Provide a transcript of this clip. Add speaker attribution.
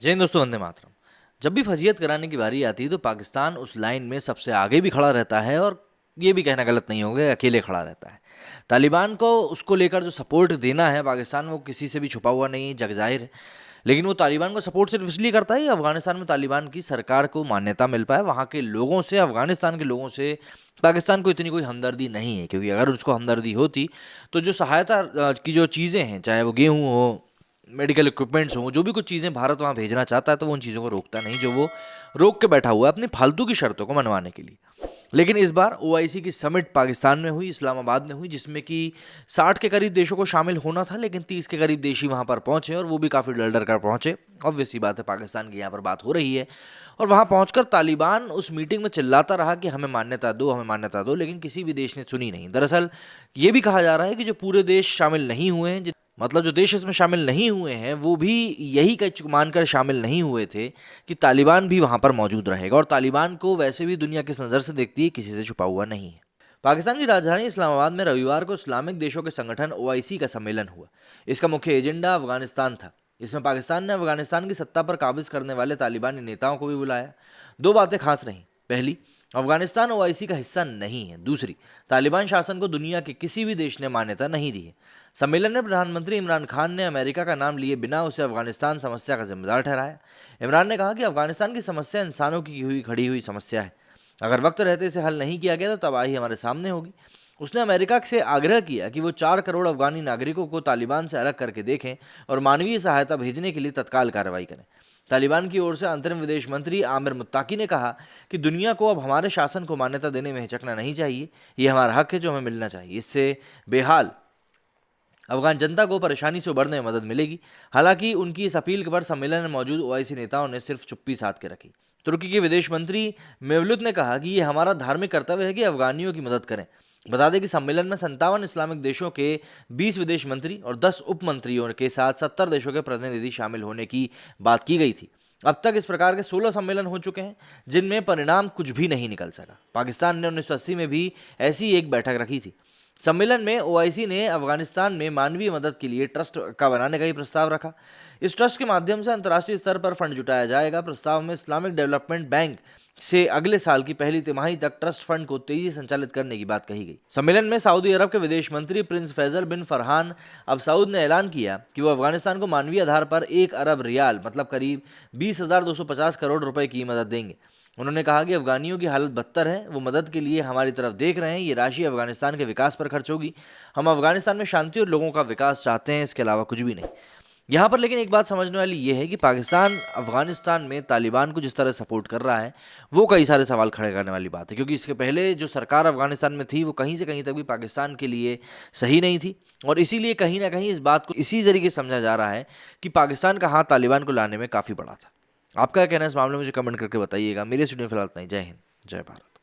Speaker 1: जय हिंद दोस्तों, वंदे मातरम। जब भी फजीयत कराने की बारी आती है तो पाकिस्तान उस लाइन में सबसे आगे भी खड़ा रहता है, और ये भी कहना गलत नहीं होगा, अकेले खड़ा रहता है। तालिबान को उसको लेकर जो सपोर्ट देना है पाकिस्तान, वो किसी से भी छुपा हुआ नहीं है, जग जाहिर है। लेकिन वो तालिबान को सपोर्ट सिर्फ इसलिए करता है कि अफगानिस्तान में तालिबान की सरकार को मान्यता मिल पाए। वहाँ के लोगों से, अफगानिस्तान के लोगों से पाकिस्तान को इतनी कोई हमदर्दी नहीं है, क्योंकि अगर उसको हमदर्दी होती तो जो सहायता की जो चीज़ें हैं, चाहे वो गेहूँ हो, मेडिकल इक्विपमेंट्स हों, जो भी कुछ चीज़ें भारत वहाँ भेजना चाहता है, तो वो उन चीज़ों को रोकता नहीं, जो वो रोक के बैठा हुआ है अपनी फालतू की शर्तों को मनवाने के लिए। लेकिन इस बार ओआईसी की समिट पाकिस्तान में हुई, इस्लामाबाद में हुई, जिसमें कि 60 के करीब देशों को शामिल होना था, लेकिन 30 के करीब देश ही वहाँ पर पहुँचे, और वो भी काफ़ी डर डर कर पहुँचे। ऑब्वियस सी बात है, पाकिस्तान की यहाँ पर बात हो रही है। और वहाँ पहुँचकर तालिबान उस मीटिंग में चिल्लाता रहा कि हमें मान्यता दो, हमें मान्यता दो, लेकिन किसी भी देश ने सुनी नहीं। दरअसल ये भी कहा जा रहा है कि जो पूरे देश शामिल नहीं हुए हैं, मतलब जो देश इसमें शामिल नहीं हुए हैं, वो भी यही मानकर शामिल नहीं हुए थे कि तालिबान भी वहां पर मौजूद रहेगा, और तालिबान को वैसे भी दुनिया किस नज़र से देखती है, किसी से छुपा हुआ नहीं है। पाकिस्तान की राजधानी इस्लामाबाद में रविवार को इस्लामिक देशों के संगठन ओआईसी का सम्मेलन हुआ। इसका मुख्य एजेंडा अफगानिस्तान था। इसमें पाकिस्तान ने अफगानिस्तान की सत्ता पर काबिज करने वाले तालिबानी नेताओं को भी बुलाया। दो बातें खास रहीं। पहली, अफगानिस्तान ओआईसी का हिस्सा नहीं है। दूसरी, तालिबान शासन को दुनिया के किसी भी देश ने मान्यता नहीं दी है। सम्मेलन में प्रधानमंत्री इमरान खान ने अमेरिका का नाम लिए बिना उसे अफगानिस्तान समस्या का जिम्मेदार ठहराया। इमरान ने कहा कि अफगानिस्तान की समस्या इंसानों की खड़ी हुई समस्या है। अगर वक्त रहते इसे हल नहीं किया गया तो तबाही हमारे सामने होगी। उसने अमेरिका से आग्रह किया कि वो 4 करोड़ अफगानी नागरिकों को तालिबान से अलग करके देखें और मानवीय सहायता भेजने के लिए तत्काल कार्रवाई करें। तालिबान की ओर से अंतरिम विदेश मंत्री आमिर मुत्ताकी ने कहा कि दुनिया को अब हमारे शासन को मान्यता देने में हिचकना नहीं चाहिए। ये हमारा हक है जो हमें मिलना चाहिए। इससे बेहाल अफगान जनता को परेशानी से उबरने में मदद मिलेगी। हालांकि उनकी इस अपील पर सम्मेलन में मौजूद ओआईसी नेताओं ने सिर्फ चुप्पी साध के रखी। तुर्की के विदेश मंत्री मेवलुत ने कहा कि ये हमारा धार्मिक कर्तव्य है कि अफगानियों की मदद करें। बता दें कि सम्मेलन में 57 इस्लामिक देशों के 20 विदेश मंत्री और 10 उप मंत्रियों के साथ 70 देशों के प्रतिनिधि शामिल होने की बात की गई थी। अब तक इस प्रकार के 16 सम्मेलन हो चुके हैं, जिनमें परिणाम कुछ भी नहीं निकल सका। पाकिस्तान ने 1980 में भी ऐसी एक बैठक रखी थी। सम्मेलन में ओआईसी ने अफगानिस्तान में मानवीय मदद के लिए ट्रस्ट का बनाने का ही प्रस्ताव रखा। इस ट्रस्ट के माध्यम से अंतर्राष्ट्रीय स्तर पर फंड जुटाया जाएगा। प्रस्ताव में इस्लामिक डेवलपमेंट बैंक से अगले साल की पहली तिमाही तक ट्रस्ट फंड को तेजी से संचालित करने की बात कही गई। सम्मेलन में सऊदी अरब के विदेश मंत्री प्रिंस फैजल बिन फरहान अब सऊद ने ऐलान किया कि वो अफगानिस्तान को मानवीय आधार पर 1 अरब रियाल, मतलब करीब 20,250 करोड़ रुपए की मदद देंगे। उन्होंने कहा कि अफगानियों की हालत बदतर है, वो मदद के लिए हमारी तरफ देख रहे हैं। ये राशि अफगानिस्तान के विकास पर खर्च होगी। हम अफगानिस्तान में शांति और लोगों का विकास चाहते हैं, इसके अलावा कुछ भी नहीं। यहाँ पर लेकिन एक बात समझने वाली ये है कि पाकिस्तान अफगानिस्तान में तालिबान को जिस तरह सपोर्ट कर रहा है, वो कई सारे सवाल खड़े करने वाली बात है, क्योंकि इसके पहले जो सरकार अफगानिस्तान में थी, वो कहीं से कहीं तक भी पाकिस्तान के लिए सही नहीं थी। और इसीलिए कहीं ना कहीं इस बात को इसी तरीके से समझा जा रहा है कि पाकिस्तान का हाथ तालिबान को लाने में काफ़ी बड़ा था। आपका क्या कहना है इस मामले में? मुझे कमेंट करके बताइएगा। मेरे स्टूडियो फिलहाल इतना ही। जय हिंद, जय भारत।